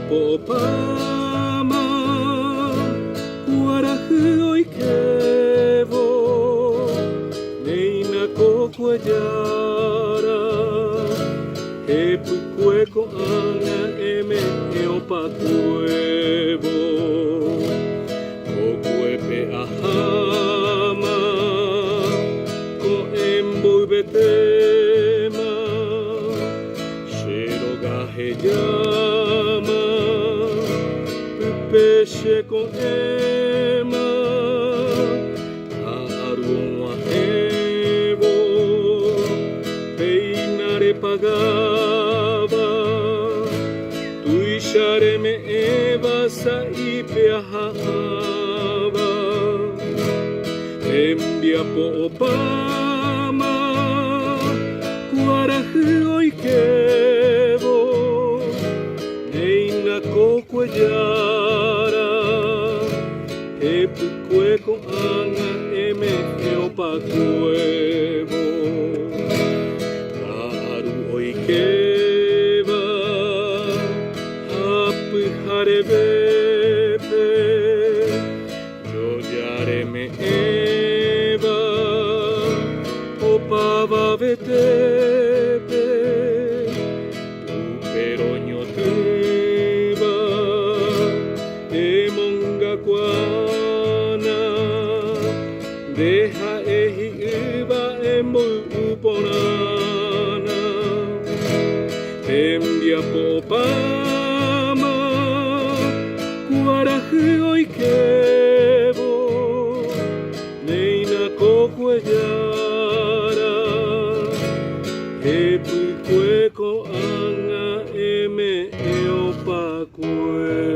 Popama, Guarahu Oikevo, Neina Kokuayara, Epucueco Ana Eme Eopacuevo, Ocuepe Ahama, Coembo Betema, Xerogaheyama. Peixe com ema, aruam a evo, peinare pagava, tuixare me eva saipe ahava, embia popama, Guarahu Oikevo, neina kokuayara. Epucueco ana eme eopacuevo, Aru Oikeva, Hapu Harebepe, Yoyare me eva, Opava vetepe, Uperoño teba, Emonga Deha ehi iba embo uponana, Embia popama, Guarahu Oikevo, Neina kokuayara, Epucueco ana eme eopacue.